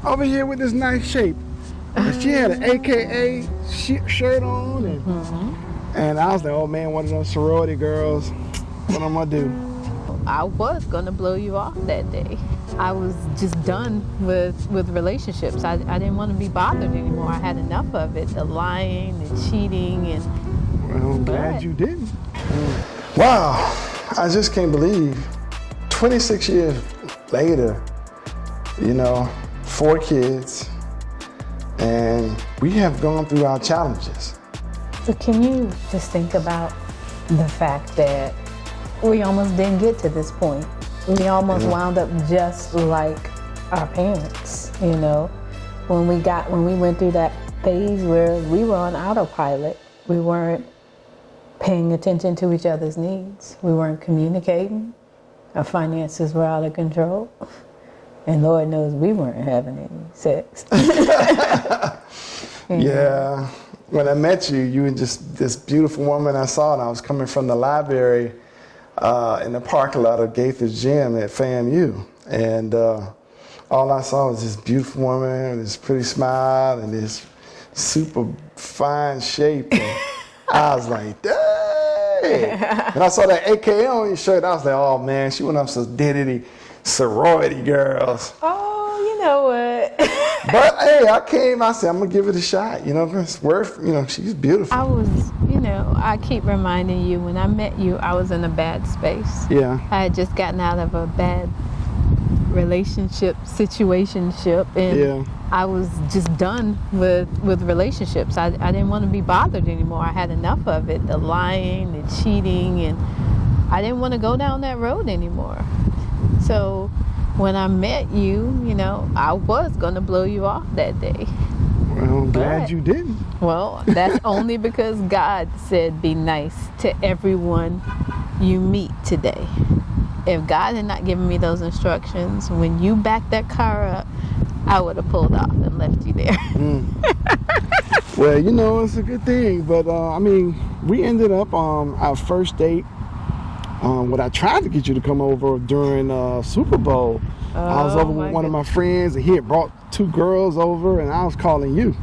over here with this nice shape. And she had an AKA shirt on, and I was like, oh man, one of those sorority girls. What I'm gonna do? I was gonna blow you off that day. I was just done with relationships. I didn't want to be bothered anymore. I had enough of it, the lying, the cheating, and well, I'm glad you didn't. Wow, I just can't believe 26 years later, 4 kids, and we have gone through our challenges. So can you just think about the fact that we almost didn't get to this point? We almost wound up just like our parents, when we went through that phase where we were on autopilot. We weren't paying attention to each other's needs. We weren't communicating. Our finances were out of control. And Lord knows we weren't having any sex. Yeah. When I met you, you were just this beautiful woman I saw, and I was coming from the library in the parking lot of Gaither's Gym at FAMU. And all I saw was this beautiful woman with this pretty smile and this super fine shape. And I was like, dang. And I saw that AKA on your shirt. I was like, oh man, she went up some identity sorority girls. Oh, you know what? But hey, I said, I'm gonna give it a shot. It's worth, she's beautiful. I keep reminding you, when I met you, I was in a bad space. Yeah. I had just gotten out of a bad situationship, and I was just done with relationships. I didn't want to be bothered anymore. I had enough of it, the lying, the cheating, and I didn't want to go down that road anymore. So when I met you, I was going to blow you off that day. Well, I'm glad you didn't. Well, that's only because God said be nice to everyone you meet today. If God had not given me those instructions, when you backed that car up, I would have pulled off and left you there. Well, it's a good thing. But, we ended up on our first date. I tried to get you to come over during Super Bowl. I was over with one of my friends, and he had brought 2 girls over, and I was calling you.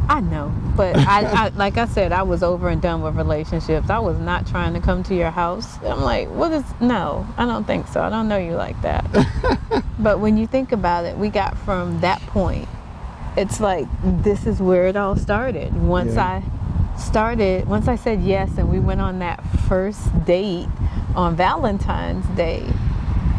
I know, but I like I said, I was over and done with relationships. I was not trying to come to your house. I'm like, no, I don't think so. I don't know you like that. But when you think about it, we got from that point, it's like, this is where it all started. Once I said yes, and we went on that first date on Valentine's Day,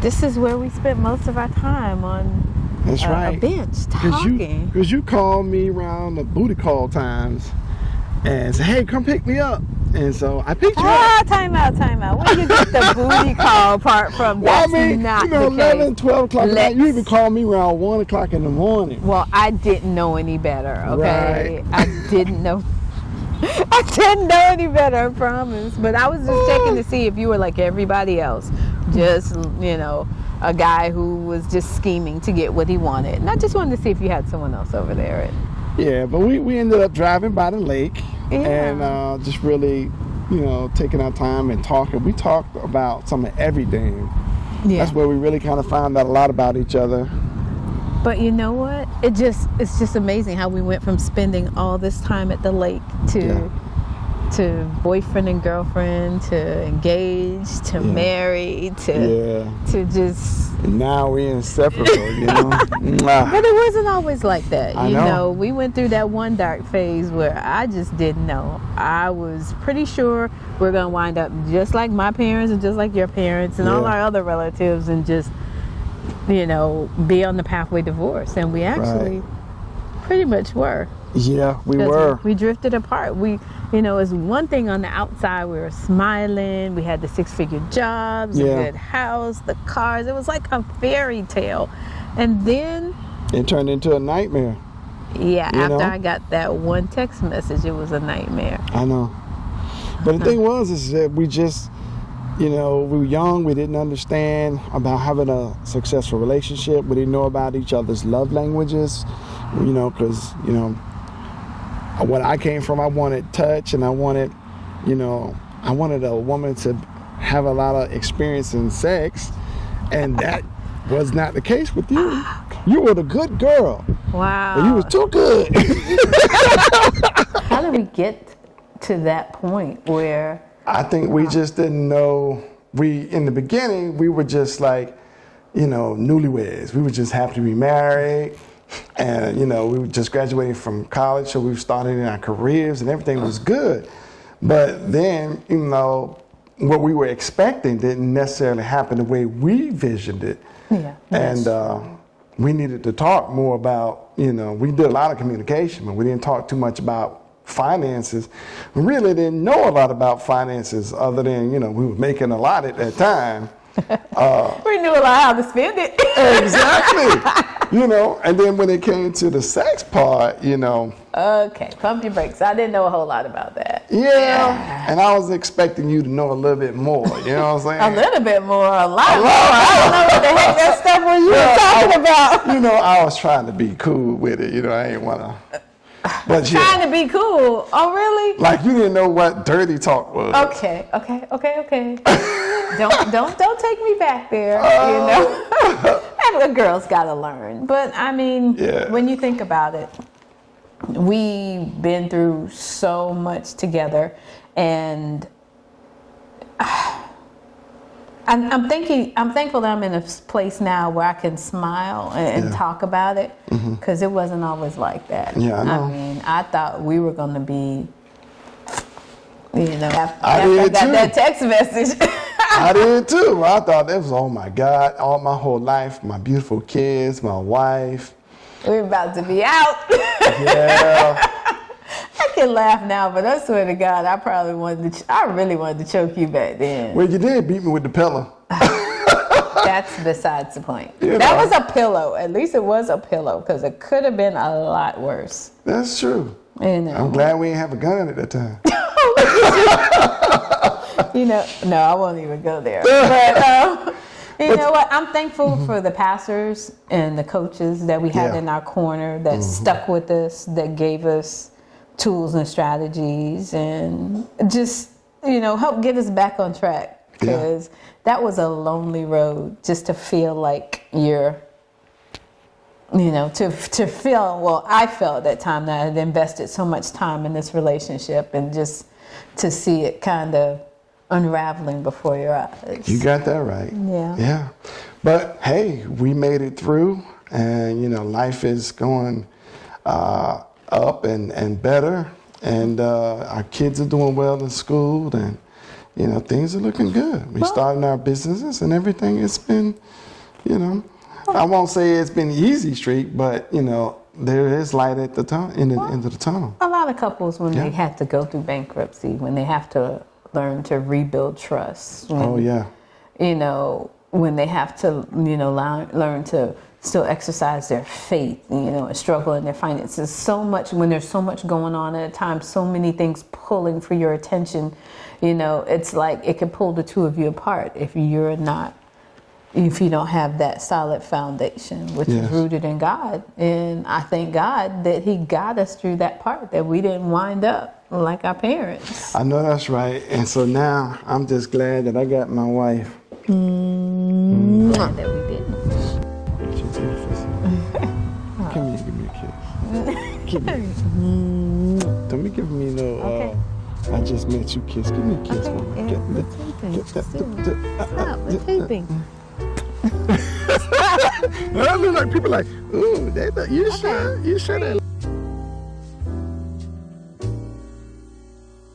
this is where we spent most of our time on a bench talking. Because you called me around the booty call times and said, hey, come pick me up. And so I picked you up. Time out. Where did you get the booty call part from? Well, That's not the 11, case. 12 o'clock at night. You even called me around 1 o'clock in the morning. Well, I didn't know any better, okay? Right. I didn't know any better, I promise. But I was just checking to see if you were like everybody else. Just, a guy who was just scheming to get what he wanted. And I just wanted to see if you had someone else over there. Yeah, but we ended up driving by the lake and just really, taking our time and talking. We talked about some of everything. Yeah. That's where we really kind of found out a lot about each other. But you know what? It's just amazing how we went from spending all this time at the lake to boyfriend and girlfriend, to engaged, to married, to just... And now we're inseparable, But it wasn't always like that, I know. We went through that one dark phase where I just didn't know. I was pretty sure we're going to wind up just like my parents and just like your parents and all our other relatives, and just, be on the pathway to divorce. And we actually pretty much were. Yeah, we were. We drifted apart. It's one thing on the outside. We were smiling. We had the 6-figure jobs, a good house, the cars. It was like a fairy tale. And then... it turned into a nightmare. Yeah, after I got that one text message, it was a nightmare. I know. But the thing is that we just... we were young. We didn't understand about having a successful relationship. We didn't know about each other's love languages, because, what I came from, I wanted touch, and I wanted a woman to have a lot of experience in sex, and that was not the case with you. You were the good girl. Wow. But you was too good. How did we get to that point where? I think we just didn't know. In the beginning, we were just like, newlyweds. We were just happy to be married. And, we were just graduating from college, so we were starting in our careers and everything was good. But then, what we were expecting didn't necessarily happen the way we visioned it. Yeah. And we needed to talk more about, we did a lot of communication, but we didn't talk too much about finances. We really didn't know a lot about finances other than, we were making a lot at that time. We knew a lot how to spend it. Exactly. And then when it came to the sex part, Okay, pump your brakes. I didn't know a whole lot about that. Yeah. And I was expecting you to know a little bit more, you know what I'm saying? A little bit more, a lot more. I don't know what the heck that stuff was you were talking about. I was trying to be cool with it, I ain't want to. But trying to be cool. Oh, really? Like you didn't know what dirty talk was. Okay. Don't take me back there. A girl's got to learn. But I mean, when you think about it, we've been through so much together, and I'm thankful that I'm in a place now where I can smile and talk about it, because it wasn't always like that. Yeah, I know. I mean, I thought we were going to be, after I I got that text message. I did too. I thought that was, oh my God, all my whole life, my beautiful kids, my wife. We're about to be out. Yeah. I can laugh now, but I swear to God, I really wanted to choke you back then. Well, you did beat me with the pillow. That's besides the point. That was a pillow. At least it was a pillow, because it could have been a lot worse. That's true. I'm glad we didn't have a gun at that time. No, I won't even go there. But you know what? I'm thankful for the pastors and the coaches that we had in our corner that stuck with us, that gave us tools and strategies, and just, help get us back on track. Because that was a lonely road, just to feel like you're, to feel, well, I felt at that time that I had invested so much time in this relationship, and just to see it kind of unraveling before your eyes. You got that right. Yeah. But hey, we made it through, and life is going up and better, and our kids are doing well in school, and things are looking good. We're starting our businesses and everything. It's been, I won't say it's been easy street, but there is light at the end of the tunnel. A lot of couples, when they have to go through bankruptcy, when they have to learn to rebuild trust. When they have to, learn to still exercise their faith, and struggle in their finances. When there's so much going on at a time, so many things pulling for your attention, it's like it can pull the two of you apart if you don't have that solid foundation, which is rooted in God. And I thank God that He got us through that part, that we didn't wind up like our parents. I know that's right. And so now I'm just glad that I got my wife. Glad that we didn't. She's beautiful. Come here, give me a kiss. Give me. Don't be giving me no, I just met you kiss. Give me a kiss. Okay, we're taping. I look like people like, ooh, you sure that